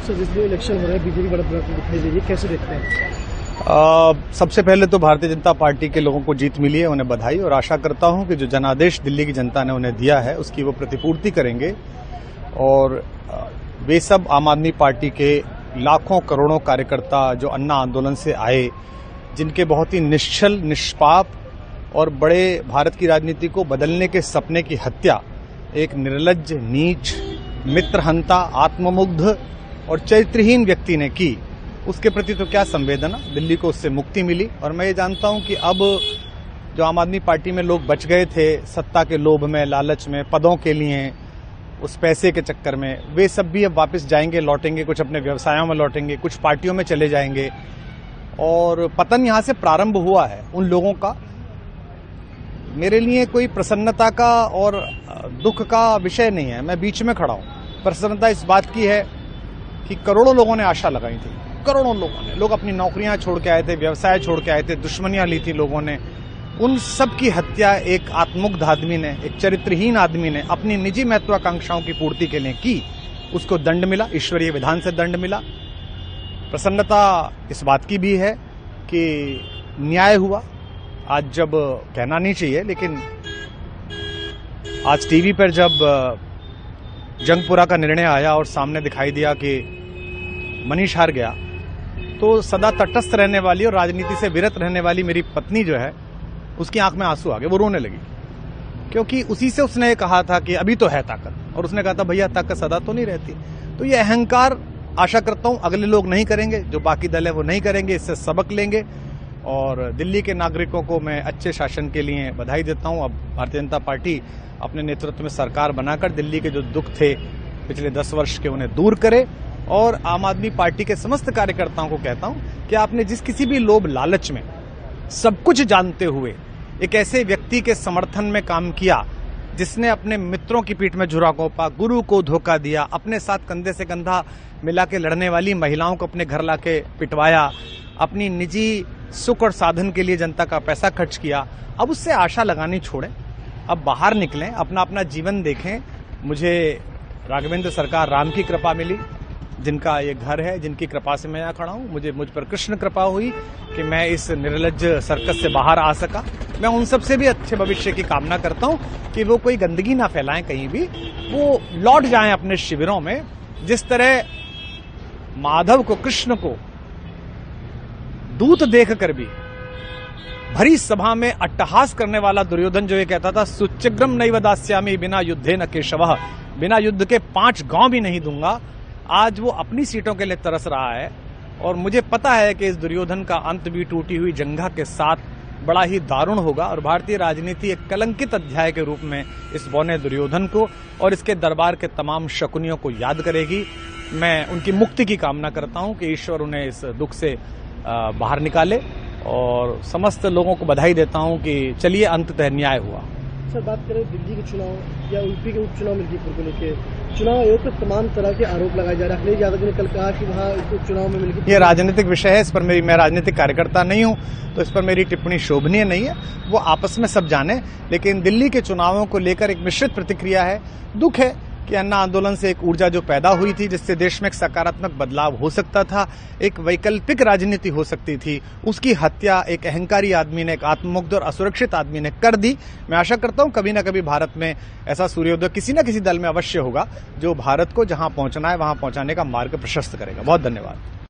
Sir, जिस दिन election हो रहा है बीजेपी बढ़त दिखाई दे रही है, कैसे देखते हैं? सबसे पहले तो भारतीय जनता पार्टी के लोगों को जीत मिली है, उन्हें बधाई, और आशा करता हूं कि जो जनादेश दिल्ली की जनता ने उन्हें दिया है उसकी वो प्रतिपूर्ति करेंगे। और वे सब आम आदमी पार्टी के लाखों करोड़ों कार्यकर्ता जो अन्ना आंदोलन से आए, जिनके बहुत ही निश्चल, निष्पाप और बड़े भारत की राजनीति को बदलने के सपने की हत्या एक निर्लज्ज, नीच, मित्रहंता, आत्ममुग्ध और चरित्रहीन व्यक्ति ने की, उसके प्रति तो क्या संवेदना। दिल्ली को उससे मुक्ति मिली। और मैं ये जानता हूं कि अब जो आम आदमी पार्टी में लोग बच गए थे सत्ता के लोभ में, लालच में, पदों के लिए, उस पैसे के चक्कर में, वे सब भी अब वापस जाएंगे, लौटेंगे, कुछ अपने व्यवसायों में लौटेंगे, कुछ पार्टियों में चले जाएंगे। और पतन यहां से प्रारंभ हुआ है उन लोगों का। मेरे लिए कोई प्रसन्नता का और दुख का विषय नहीं है, मैं बीच में खड़ा हूं। प्रसन्नता इस बात की है कि करोड़ों लोगों ने आशा लगाई थी, करोड़ों लोगों ने, लोग अपनी नौकरियां छोड़ के आए थे, व्यवसाय छोड़ के आए थे, दुश्मनियां ली थी लोगों ने, उन सब की हत्या एक आत्ममुग्ध आदमी ने, एक चरित्रहीन आदमी ने अपनी निजी महत्वाकांक्षाओं की पूर्ति के लिए की। उसको दंड मिला, ईश्वरीय विधान से दंड मिला। प्रसन्नता इस बात की भी है कि न्याय हुआ। आज जब कहना नहीं चाहिए, लेकिन आज टीवी पर जब जंगपुरा का निर्णय आया और सामने दिखाई दिया कि मनीष हार गया, तो सदा तटस्थ रहने वाली और राजनीति से विरत रहने वाली मेरी पत्नी जो है, उसकी आंख में आंसू आ गए, वो रोने लगी। क्योंकि उसी से उसने कहा था कि अभी तो है ताकत, और उसने कहा था भैया ताकत सदा तो नहीं रहती। तो ये अहंकार आशा करता हूं अगले लोग नहीं करेंगे, जो बाकी दल है वो नहीं करेंगे, इससे सबक लेंगे। और दिल्ली के नागरिकों को मैं अच्छे शासन के लिए बधाई देता हूं। अब भारतीय जनता पार्टी अपने नेतृत्व में सरकार बनाकर दिल्ली के जो दुख थे पिछले 10 वर्ष के, उन्हें दूर करे। और आम आदमी पार्टी के समस्त कार्यकर्ताओं को कहता हूं कि आपने जिस किसी भी लोभ लालच में, सब कुछ जानते हुए एक ऐसे व्यक्ति के समर्थन में काम किया जिसने अपने मित्रों की पीठ में झुरा घोंपा, गुरु को धोखा दिया, अपने साथ कंधे से कंधा मिला के लड़ने वाली महिलाओं को अपने घर लाके पिटवाया, अपनी निजी सुख और साधन के लिए जनता का पैसा खर्च किया, अब उससे आशा लगानी छोड़ें, अब बाहर निकलें, अपना अपना जीवन देखें। मुझे राघवेंद्र सरकार राम की कृपा मिली, जिनका ये घर है, जिनकी कृपा से मैं यहाँ खड़ा हूँ। मुझ पर कृष्ण कृपा हुई कि मैं इस निर्लज्ज सर्कस से बाहर आ सका। मैं उन सब से भी अच्छे भविष्य की कामना करता हूँ कि वो कोई गंदगी ना फैलाएं कहीं भी, वो लौट जाएं अपने शिविरों में। जिस तरह माधव को, कृष्ण को दूत देखकर भी भरी सभा में अट्टहास करने वाला दुर्योधन जो ये कहता था, सुचिग्रम नैव दास्यामि बिना युद्धे न केशवः, बिना युद्ध के 5 गांव भी नहीं दूंगा, आज वो अपनी सीटों के लिए तरस रहा है। और मुझे पता है कि इस दुर्योधन का अंत भी टूटी हुई जंघा के साथ बड़ा ही दारुण होगा, और भारतीय राजनीति एक कलंकित अध्याय के रूप में इस बौने दुर्योधन को और इसके दरबार के तमाम शकुनियों को याद करेगी। मैं उनकी मुक्ति की कामना करता हूं कि ईश्वर उन्हें इस दुख से बाहर निकाले, और समस्त लोगों को बधाई देता हूं कि चलिए अंततः न्याय हुआ। सर, बात करें दिल्ली के चुनाव या यूपी के उपचुनाव मिर्जापुर को लेकर, चुनाव आयोग पर तमाम तरह के आरोप लगाए जा रहे हैं। अखिलेश यादव ने कल कहा कि वहाँ उपचुनाव में मिलकर, ये राजनीतिक विषय है, इस पर मैं राजनीतिक कार्यकर्ता नहीं हूं, तो इस पर मेरी टिप्पणी शोभनीय नहीं है, वो आपस में सब जाने। लेकिन दिल्ली के चुनावों को लेकर एक मिश्रित प्रतिक्रिया है। दुख है कि अन्ना आंदोलन से एक ऊर्जा जो पैदा हुई थी, जिससे देश में एक सकारात्मक बदलाव हो सकता था, एक वैकल्पिक राजनीति हो सकती थी, उसकी हत्या एक अहंकारी आदमी ने, एक आत्ममुग्ध और असुरक्षित आदमी ने कर दी। मैं आशा करता हूं कभी न कभी भारत में ऐसा सूर्योदय किसी न किसी दल में अवश्य होगा, जो भारत को जहां पहुंचना है वहां पहुंचाने का मार्ग प्रशस्त करेगा। बहुत धन्यवाद।